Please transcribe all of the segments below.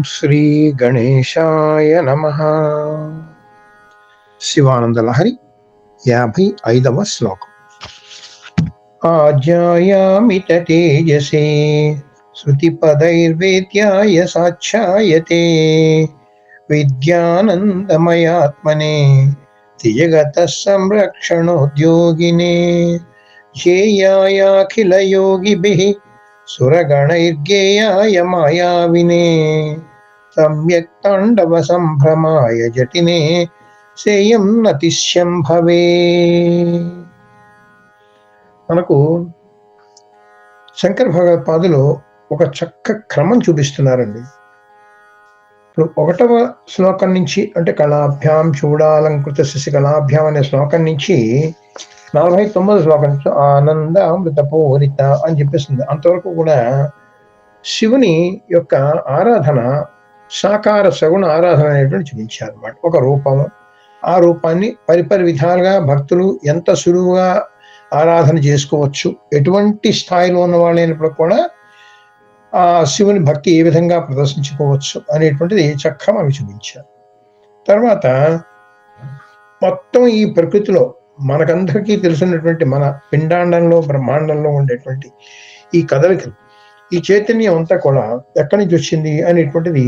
శ్రీ గణేశాయ నమః. శివానంద లహరి 55వ శ్లోకం. ఆజ్ఞాయామిత తేజసే శృతిపదైర్వేద్యాయ సాక్షాయతే విద్యానందమయాత్మనే త్రియగత సంరక్షణోద్యోగినే ధ్యేయాయాఖిలయోగిభిః సురగణైర్గేయాయ మాయావినే సమ్యక్ తాండవ సంభ్రమాయ జటినే సేయం నతిశంభవే. మనకు శంకర భగవత్పాదులు ఒక చక్క క్రమం చూపిస్తున్నారండి. ఇప్పుడు 1వ శ్లోకం నుంచి అంటే కళాభ్యాం చూడాలంకృత శశికళాభ్యాం అనే శ్లోకం నుంచి 49వ శ్లోకం ఆనంద అమృత పూరిత అని చెప్పేస్తుంది. అంతవరకు కూడా శివుని యొక్క ఆరాధన సాకార సగుణ ఆరాధన అనేటువంటి చూపించారు అన్నమాట. ఒక రూపము, ఆ రూపాన్ని పరిపరి విధాలుగా భక్తులు ఎంత సులువుగా ఆరాధన చేసుకోవచ్చు, ఎటువంటి స్థాయిలో ఉన్న వాళ్ళైనప్పుడు కూడా ఆ శివుని భక్తి ఏ విధంగా ప్రదర్శించుకోవచ్చు అనేటువంటిది చక్కగా మనకు చూపించారు. తర్వాత మొత్తం ఈ ప్రకృతిలో మనకందరికీ తెలిసినటువంటి మన పిండాండంలో బ్రహ్మాండంలో ఉండేటువంటి ఈ కదలికలు, ఈ చైతన్యం అంతా కూడా ఎక్కడి నుంచి వచ్చింది అనేటువంటిది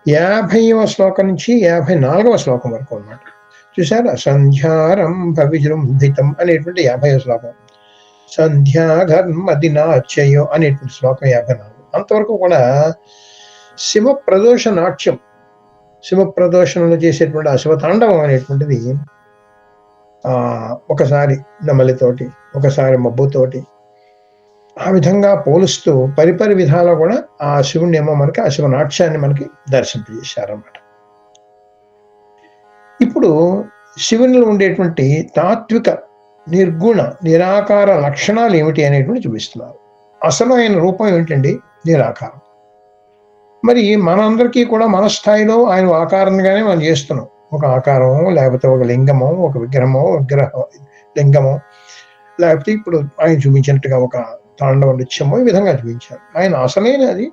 50వ శ్లోకం నుంచి 54వ శ్లోకం వరకు అన్నమాట. చూసారా? సంధ్యారంభ విజృంభితం అనేటువంటి 50వ శ్లోకం, సంధ్యాధర్మ దినాచయో అనేటువంటి శ్లోకం 54. అంతవరకు కూడా శివ ప్రదోష నాట్యం, శివ ప్రదోషణలు చేసేటువంటి ఆ శివతాండవం అనేటువంటిది ఒకసారి నెమలితోటి, ఒకసారి మబ్బుతోటి, ఆ విధంగా పోలుస్తూ పరిపరి విధాలు కూడా ఆ శివుని ఏమో మనకి ఆ శివనాట్యాన్ని మనకి దర్శింపజేశారన్నమాట. ఇప్పుడు శివునిలో ఉండేటువంటి తాత్విక నిర్గుణ నిరాకార లక్షణాలు ఏమిటి అనేటువంటి చూపిస్తున్నారు. అసలు ఆయన రూపం ఏమిటండి? నిరాకారం. మరి మనందరికీ కూడా మన స్థాయిలో ఆయన ఆకారంగానే మనం చేస్తున్నాం. ఒక ఆకారమో, లేకపోతే ఒక లింగమో, ఒక విగ్రహమో, లింగమో, లేకపోతే ఇప్పుడు ఆయన చూపించినట్టుగా ఒక తాండవ నృత్యమో ఈ విధంగా చూపించారు. ఆయన అసలైన అది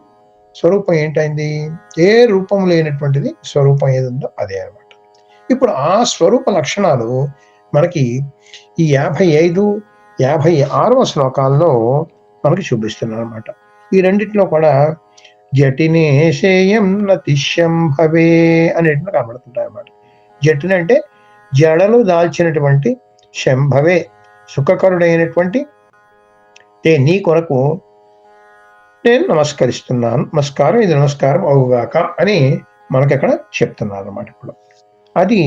స్వరూపం ఏంటైంది? ఏ రూపం లేనటువంటిది స్వరూపం ఏది ఉందో అదే అనమాట. ఇప్పుడు ఆ స్వరూప లక్షణాలు మనకి ఈ 55, 56వ శ్లోకాల్లో మనకి చూపిస్తున్నారు అనమాట. ఈ రెండిట్లో కూడా జటినే శేయం నతిశంభవే అనేటువంటి కనబడుతుంటాయి అన్నమాట. జటిని అంటే జడలు దాల్చినటువంటి, శంభవే సుఖకరుడైనటువంటి నీ కొరకు నేను నమస్కరిస్తున్నాను, నమస్కారం, ఇది నమస్కారం అవుగాక అని మనకి అక్కడ చెప్తున్నారు అన్నమాట. ఇప్పుడు అది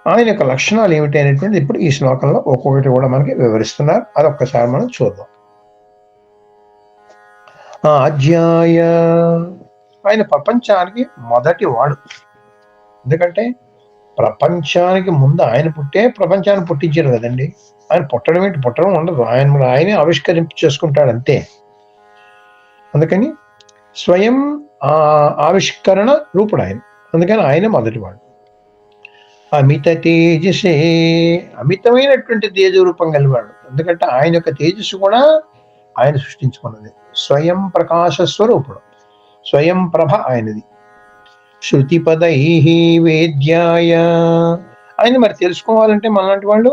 ఆయన యొక్క లక్షణాలు ఏమిటి అనేటువంటిది ఇప్పుడు ఈ శ్లోకంలో ఒక్కొక్కటి కూడా మనకి వివరిస్తున్నారు. అదొక్కసారి మనం చూద్దాం. ఆజ్ఞాయ, ఆయన ప్రపంచానికి మొదటి వాడు. ఎందుకంటే ప్రపంచానికి ముందు ఆయన పుట్టే ప్రపంచాన్ని పుట్టించారు కదండి. ఆయన పుట్టడం ఏంటి? పుట్టడం ఉండదు, ఆయనే ఆవిష్కరింపు చేసుకుంటాడు అంతే. అందుకని స్వయం ఆవిష్కరణ రూపుడు ఆయన. అందుకని ఆయన మొదటివాడు. అమిత తేజసే, అమితమైనటువంటి తేజ రూపం కలివాడు. ఎందుకంటే ఆయన యొక్క తేజస్సు కూడా ఆయన సృష్టించుకున్నది. స్వయం ప్రకాశ స్వరూపుడు, స్వయం ప్రభ ఆయనది. శృతిపదై వేద్యాయ, ఆయన మరి తెలుసుకోవాలంటే మనలాంటి వాళ్ళు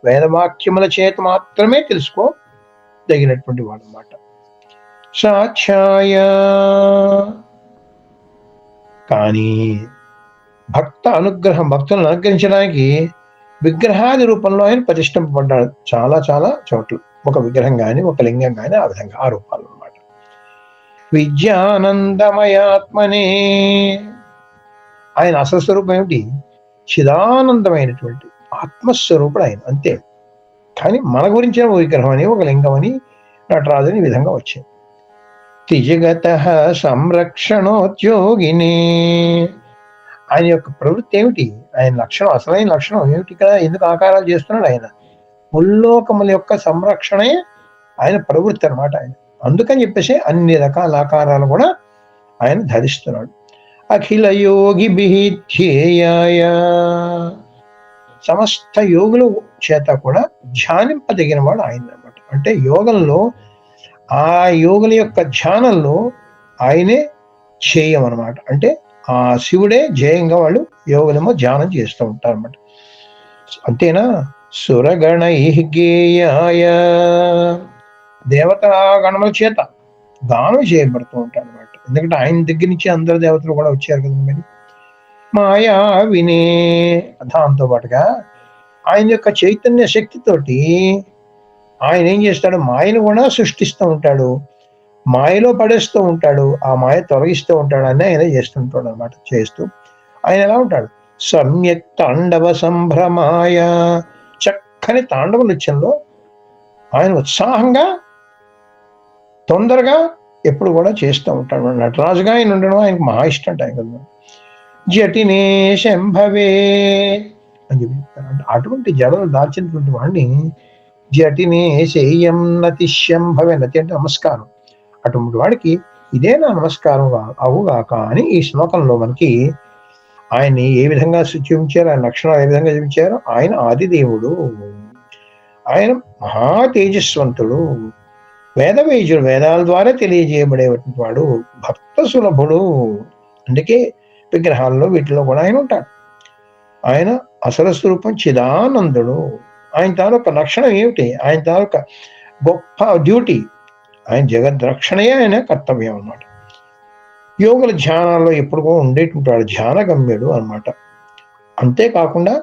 వేదవాక్యముల చేత మాత్రమే తెలుసుకోదగినటువంటి వాడు అన్నమాట. సాక్షాయ, కానీ భక్త అనుగ్రహం, భక్తులను అనుగ్రహించడానికి విగ్రహాది రూపంలో ఆయన ప్రతిష్ఠింపబడ్డాడు చాలా చాలా చోట్ల. ఒక విగ్రహం కానీ, ఒక లింగం కానీ, ఆ విధంగా ఆ రూపాలు అన్నమాట. విద్యానందమయాత్మనే, ఆయన అసలు స్వరూపం ఏమిటి? చిదానందమైనటువంటి ఆత్మస్వరూపుడు ఆయన, అంతే. కానీ మన గురించిన ఒక విగ్రహం అని, ఒక లింగం అని, నటరాజుని ఈ విధంగా వచ్చాయి. త్రిజగత సంరక్షణోద్యోగినే, ఆయన యొక్క ప్రవృత్తి ఏమిటి? ఆయన లక్షణం, అసలైన లక్షణం ఏమిటి? ఇక్కడ ఎందుకు ఆకారాలు చేస్తున్నాడు ఆయన? ముల్లోకముల యొక్క సంరక్షణే ఆయన ప్రవృత్తి అనమాట ఆయన. అందుకని చెప్పేసి అన్ని రకాల ఆకారాలు కూడా ఆయన ధరిస్తున్నాడు. అఖిల యోగి ధ్యేయాయ, సమస్త యోగుల చేత కూడా ధ్యానింపదగిన వాడు ఆయన అనమాట. అంటే యోగంలో, ఆ యోగుల యొక్క ధ్యానంలో ఆయనే జేయం అనమాట. అంటే ఆ శివుడే జేయంగా వాళ్ళు యోగులేమో ధ్యానం చేస్తూ ఉంటారు అనమాట. అంతేనా? సురగణై గేయాయ, దేవతా గణముల చేత గానం చేయబడుతూ ఉంటారు అనమాట. ఎందుకంటే ఆయన దగ్గర నుంచి అందరు దేవతలు కూడా వచ్చారు కదా మరి. మాయా వినే, దాంతో పాటుగా ఆయన యొక్క చైతన్య శక్తితోటి ఆయన ఏం చేస్తాడు, మాయను కూడా సృష్టిస్తూ ఉంటాడు, మాయలో పడేస్తూ ఉంటాడు, ఆ మాయ తొలగిస్తూ ఉంటాడు అని ఆయన చేస్తుంటాడు అనమాట. చేస్తూ ఆయన ఎలా ఉంటాడు, సమ్యక్ తాండవ సంభ్రమాయ, చక్కని తాండవ నృత్యంలో ఆయన ఉత్సాహంగా తొందరగా ఎప్పుడు కూడా చేస్తూ ఉంటాడు. నటరాజుగా ఆయన ఉండడం ఆయనకు మహా ఇష్టం అంట. ఆయన జటినే శంభవే అని చెప్పి చెప్తారు. అటువంటి జడలు దాల్చినటువంటి వాడిని జటినే శేయం నతి శంభవే, నతి అంటే నమస్కారం, అటువంటి వాడికి ఇదే నా నమస్కారం అవుగాక అని ఈ శ్లోకంలో మనకి ఆయన్ని ఏ విధంగా చూపించారు, ఆయన లక్షణాలు ఏ విధంగా చూపించారు. ఆయన ఆదిదేవుడు, ఆయన మహా తేజస్వంతుడు, వేదవేద్యుడు, వేదాల ద్వారా తెలియజేయబడేటువంటి వాడు, భక్త సులభుడు. అందుకే విగ్రహాల్లో వీటిలో కూడా ఆయన ఉంటాడు. ఆయన అసలు స్వరూపం చిదానందుడు. ఆయన తాలూకా లక్షణం ఏమిటి, ఆయన తాలూకా గొప్ప డ్యూటీ, ఆయన జగద్రక్షణయే ఆయన కర్తవ్యం అన్నమాట. యోగుల ధ్యానాల్లో ఎప్పుడు కూడా ఉండేటువంటి వాడు ధ్యానగమ్యుడు అనమాట. అంతేకాకుండా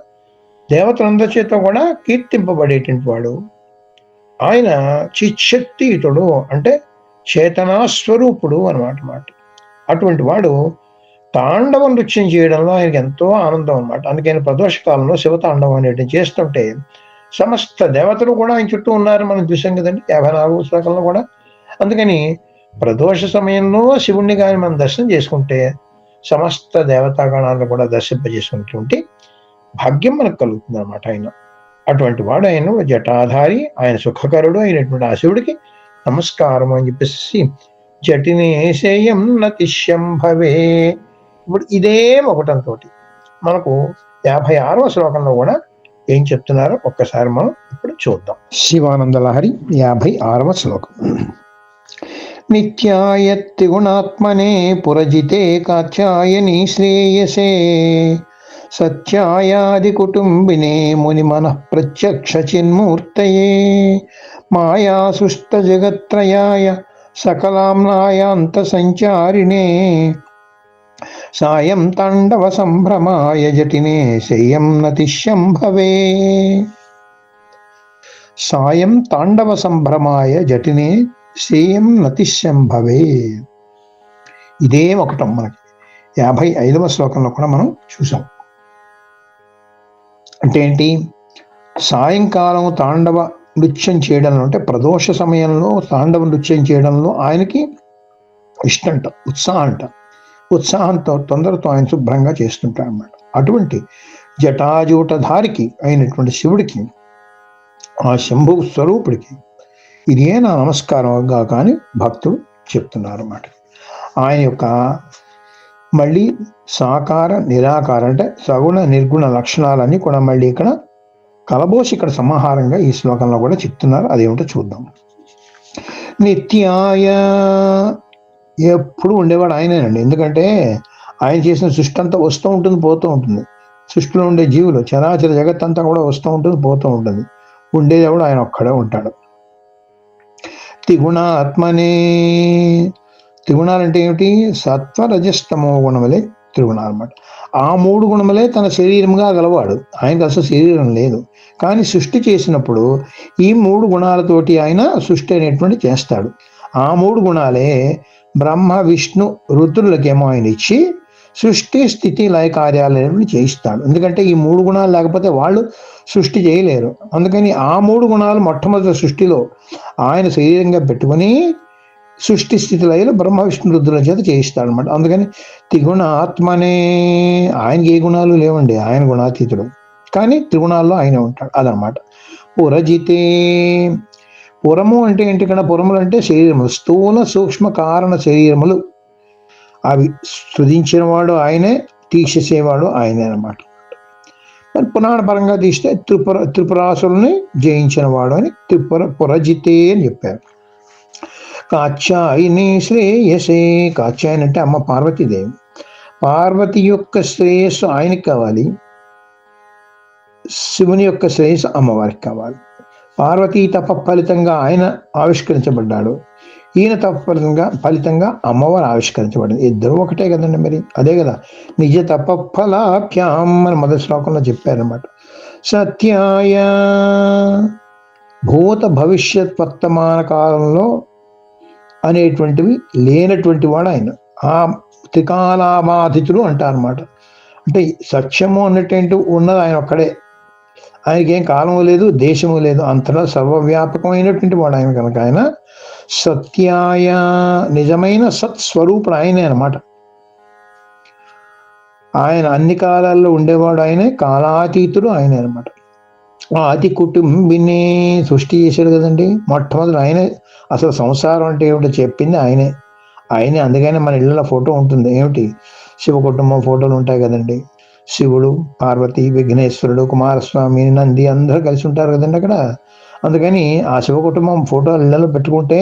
దేవతలందరి చేత కూడా కీర్తింపబడేటువంటి వాడు. ఆయన చిచ్చక్తియుతుడు, అంటే చేతనాస్వరూపుడు అనమాట. అటువంటి వాడు తాండవ నృత్యం చేయడంలో ఆయనకి ఎంతో ఆనందం అనమాట. అందుకని ప్రదోష కాలంలో శివతాండవం అనేది చేస్తుంటే సమస్త దేవతలు కూడా ఆయన చుట్టూ ఉన్నారు, మనం చూసాం కదండి 54వ శ్లోకంలో కూడా. అందుకని ప్రదోష సమయంలో శివుణ్ణి కానీ మనం దర్శనం చేసుకుంటే సమస్త దేవతాగణాలను కూడా దర్శింపజేసుకుంటుంటే భాగ్యం మనకు కలుగుతుంది అనమాట. ఆయన అటువంటి వాడు, ఆయన జటాధారి, ఆయన సుఖకరుడు అయినటువంటి ఆ శివుడికి నమస్కారం అని చెప్పేసి జటినేశయం నతి శంభవే. ఇప్పుడు ఇదే ఒకటంతో మనకు 56వ శ్లోకంలో కూడా ఏం చెప్తున్నారో ఒక్కసారి మనం ఇప్పుడు చూద్దాం. శివానంద లహరి 56వ శ్లోకం. నిత్యాయత్తి గుణాత్మనే పురజితే కాత్యాయని శ్రేయసే సత్యాయాది కుటుంబినే ముని మనః ప్రత్యక్ష చిన్మూర్తయే మాయా సుష్ట జగత్రయాయ సకలాంలాయాంత సంచారిణే సాయం తాండవ సంభ్రమాయ జటినే శయ్యం నతి శంభవే. సాయం తాండవ సంభ్రమాయ జటినే శేయం నతి శంభవే. ఇదే ఒకటం మనకి 55వ శ్లోకంలో కూడా మనం చూసాం. అంటే ఏంటి, సాయంకాలం తాండవ నృత్యం చేయడంలో, అంటే ప్రదోష సమయంలో తాండవ నృత్యం చేయడంలో ఆయనకి ఇష్టంట, ఉత్సాహంతో తొందరతో ఆయన శుభ్రంగా చేస్తుంటాడు అన్నమాట. అటువంటి జటాజూటధారికి అయినటువంటి శివుడికి, ఆ శంభు స్వరూపుడికి ఇదే నా నమస్కారంగా కానీ భక్తుడు చెప్తున్నారు అన్నమాట. ఆయన యొక్క మళ్ళీ సాకార నిరాకార, అంటే సగుణ నిర్గుణ లక్షణాలన్నీ కూడా మళ్ళీ ఇక్కడ కలబోసి ఇక్కడ సమాహారంగా ఈ శ్లోకంలో కూడా చెప్తున్నారు. అదేమిటో చూద్దాం. నిత్యాయ, ఎప్పుడు ఉండేవాడు ఆయనేనండి. ఎందుకంటే ఆయన చేసిన సృష్టి అంతా వస్తూ ఉంటుంది, పోతూ ఉంటుంది. సృష్టిలో ఉండే జీవులు, చరాచర జగత్తంతా కూడా వస్తూ ఉంటుంది, పోతూ ఉంటుంది. ఉండేదేవుడు ఆయన ఒక్కడే ఉంటాడు. త్రిగుణాత్మనే, త్రిగుణాలంటే ఏమిటి, సత్వ రజస్తమో గుణములే త్రిగుణాలు అన్నమాట. ఆ 3 గుణములే తన శరీరంగా గలవాడు. ఆయనకు అసలు శరీరం లేదు, కానీ సృష్టి చేసినప్పుడు ఈ 3 గుణాలతోటి ఆయన సృష్టి అనేటువంటి చేస్తాడు. ఆ 3 గుణాలే బ్రహ్మ విష్ణు రుద్రులకేమో ఆయన ఇచ్చి సృష్టి స్థితి లయ కార్యాలయాలను చేయిస్తాడు. ఎందుకంటే ఈ 3 గుణాలు లేకపోతే వాళ్ళు సృష్టి చేయలేరు. అందుకని ఆ 3 గుణాలు మొట్టమొదటి సృష్టిలో ఆయన శరీరంగా పెట్టుకుని సృష్టి స్థితి లయలు బ్రహ్మ విష్ణు రుద్రుల చేత చేయిస్తాడు అనమాట. అందుకని త్రిగుణ ఆత్మనే, ఆయనకి ఏ గుణాలు లేవండి, ఆయన గుణాతీతుడు, కానీ త్రిగుణాల్లో ఆయన ఉంటాడు. అదనమాట. పురజితే, పురము అంటే ఏంటి, ఇక్కడ పురములు అంటే శరీరములు, స్థూల సూక్ష్మ కారణ శరీరములు. అవి సృజించిన ఆయనే, తీసేసేవాడు ఆయనే అనమాట. మరి పురాణ పరంగా తీస్తే త్రిపురాసుల్ని జయించిన వాడు అని పురజితే అని చెప్పారు. కాత్యాయని శ్రేయసే. కాత్యాయని అంటే అమ్మ పార్వతీదేవి. పార్వతి యొక్క శ్రేయస్సు ఆయనకి కావాలి, శివుని యొక్క శ్రేయస్సు అమ్మవారికి కావాలి. పార్వతీ తప ఫలితంగా ఆయన ఆవిష్కరించబడ్డాడు, ఈయన తప ఫలితంగా అమ్మవారు ఆవిష్కరించబడింది. ఇద్దరు ఒకటే కదండి. మరి అదే కదా నిజ తపఫలాభ్యాం అని మొదటి శ్లోకంలో చెప్పారన్నమాట. సత్యాయ భూత భవిష్యత్ వర్తమాన కాలంలో అనేటువంటివి లేనటువంటి వాడు ఆయన. ఆ త్రికాలాబాధితులు అంటారన్నమాట. అంటే సత్యము అన్నటువంటి ఉన్నది ఆయన ఒక్కడే, ఆయనకి ఏం కాలము లేదు, దేశము లేదు, అంతటా సర్వవ్యాపకమైనటువంటి వాడు ఆయన. కనుక ఆయన సత్యాయ, నిజమైన సత్స్వరూపుడు ఆయనే అనమాట. ఆయన అన్ని కాలాల్లో ఉండేవాడు ఆయనే, కాలాతీతుడు ఆయనే అనమాట. ఆది కుటుంబిని సృష్టి చేశాడు కదండి మొట్టమొదటి ఆయనే. అసలు సంసారం అంటే ఏమిటో చెప్పింది ఆయనే. అందుకనే మన ఇళ్ళలో ఫోటో ఉంటుంది. ఏమిటి? శివ కుటుంబం ఫోటోలు ఉంటాయి కదండి. శివుడు, పార్వతి, విఘ్నేశ్వరుడు, కుమారస్వామి, నంది అందరూ కలిసి ఉంటారు కదండి అక్కడ. అందుకని ఆ శివ కుటుంబం ఫోటోలు ఇళ్లలో పెట్టుకుంటే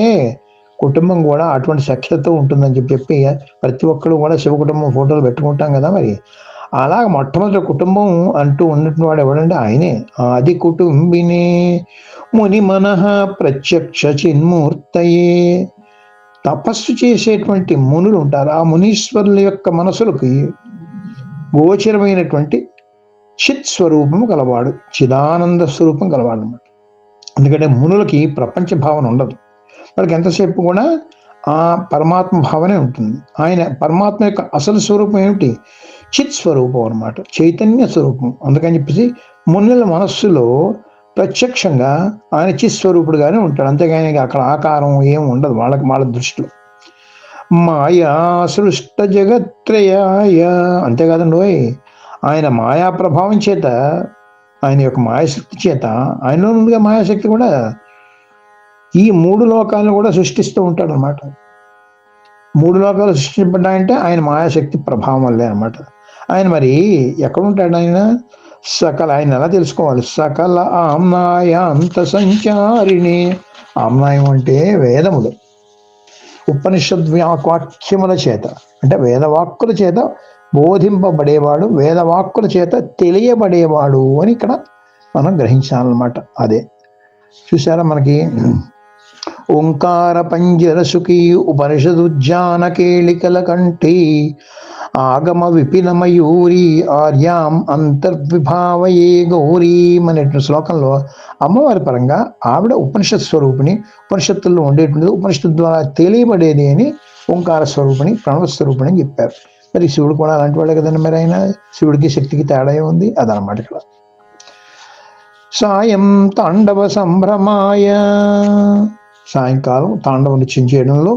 కుటుంబం కూడా అటువంటి సఖ్యతతో ఉంటుందని చెప్పి ప్రతి ఒక్కరు కూడా శివ కుటుంబం ఫోటోలు పెట్టుకుంటాం కదా. మరి అలాగ మొట్టమొదటి కుటుంబం అంటూ ఉన్నటువంటి వాడు ఎవడంటే ఆయనే. ఆది కుటుంబినే ముని మనః ప్రత్యక్ష చిన్మూర్తయే. తపస్సు చేసేటువంటి మునులు ఉంటారు. ఆ మునీశ్వరుల యొక్క మనసులకి గోచరమైనటువంటి చిత్ స్వరూపము గలవాడు, చిదానంద స్వరూపం గలవాడు అన్నమాట. ఎందుకంటే మునులకి ప్రపంచ భావన ఉండదు, వాళ్ళకి ఎంతసేపు కూడా ఆ పరమాత్మ భావనే ఉంటుంది. ఆయన పరమాత్మ యొక్క అసలు స్వరూపం ఏమిటి? చిత్ స్వరూపం అనమాట, చైతన్య స్వరూపం. అందుకని చెప్పేసి మునుల మనస్సులో ప్రత్యక్షంగా ఆయన చిత్ స్వరూపుడుగానే ఉంటాడు. అంతేగాని అక్కడ ఆకారం ఏం ఉండదు వాళ్ళ దృష్టిలో. మాయా సృష్ట జగత్రయాయ. అంతేకాదండి, ఆయన మాయా ప్రభావం చేత, ఆయన యొక్క మాయాశక్తి చేత, ఆయనలో నుండిగా మాయాశక్తి కూడా ఈ మూడు లోకాలను కూడా సృష్టిస్తూ ఉంటాడు అనమాట. మూడు లోకాలు సృష్టింపడ్డాయంటే ఆయన మాయాశక్తి ప్రభావం వల్లే అనమాట. ఆయన మరి ఎక్కడ ఉంటాడు? ఆయన ఆయన ఎలా తెలుసుకోవాలి? సకల ఆమ్నాయాంత సంచారిణి. ఆమ్నాయం అంటే వేదములు, ఉపనిషద్వాక్యముల చేత, అంటే వేదవాక్కుల చేత బోధింపబడేవాడు, వేదవాక్కుల చేత తెలియబడేవాడు అని ఇక్కడ మనం గ్రహించాలన్నమాట. అదే చూసారా మనకి ఓంకార పంజరసుకి ఉపనిషదుజ్జాన కేళికల కంఠి ఆగమ విపిన మయూరి ఆర్యాం అంతర్విభావయే గౌరీ అనేటువంటి శ్లోకంలో అమ్మవారి పరంగా ఆవిడ ఉపనిషత్ స్వరూపిణి, ఉపనిషత్తుల్లో ఉండేటువంటిది, ఉపనిషత్తు ద్వారా తెలియబడేది అని ఓంకార స్వరూపిణి, ప్రణవ స్వరూపిణి అని చెప్పారు. మరి శివుడు కూడా అలాంటి వాడే కదండి. మరి ఆయన శివుడికి శక్తికి తేడా ఉంది అదనమాట ఇక్కడ. సాయం తాండవ సంభ్రమాయ. సాయంకాలం తాండవ నృత్యం చేయడంలో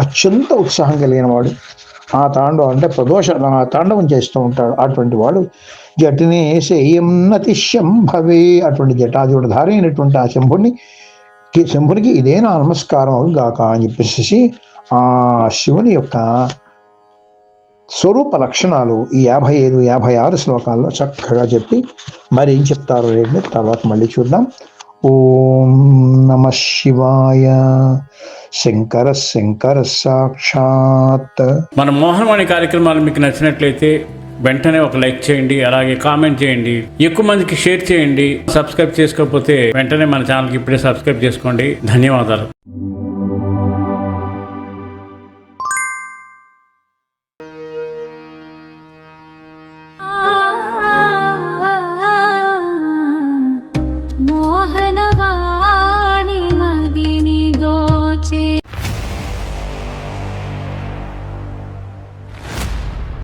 అత్యంత ఉత్సాహం కలిగిన వాడు. ఆ తాండవం అంటే ఆ తాండవం చేస్తూ ఉంటాడు. అటువంటి వాడు జటినే శేయం నతి శంభవే. అటువంటి జటాజుడధారి అయినటువంటి ఆ శంభునికి ఇదే నా నమస్కారం గాక అని చెప్పేసి ఆ శివుని యొక్క స్వరూప లక్షణాలు ఈ 55, 56 శ్లోకాల్లో చక్కగా చెప్పి మరి ఏం చెప్తారో రేపు తర్వాత మళ్ళీ చూద్దాం. ఓం నమ శివాయ. శంకర శంకర సాక్షాత్. మన మోహనవాణి కార్యక్రమాలు మీకు నచ్చినట్లయితే వెంటనే ఒక లైక్ చేయండి, అలాగే కామెంట్ చేయండి, ఎక్కువ మందికి షేర్ చేయండి. సబ్స్క్రైబ్ చేసుకోకపోతే వెంటనే మన ఛానల్కి ఇప్పుడే సబ్స్క్రైబ్ చేసుకోండి. ధన్యవాదాలు.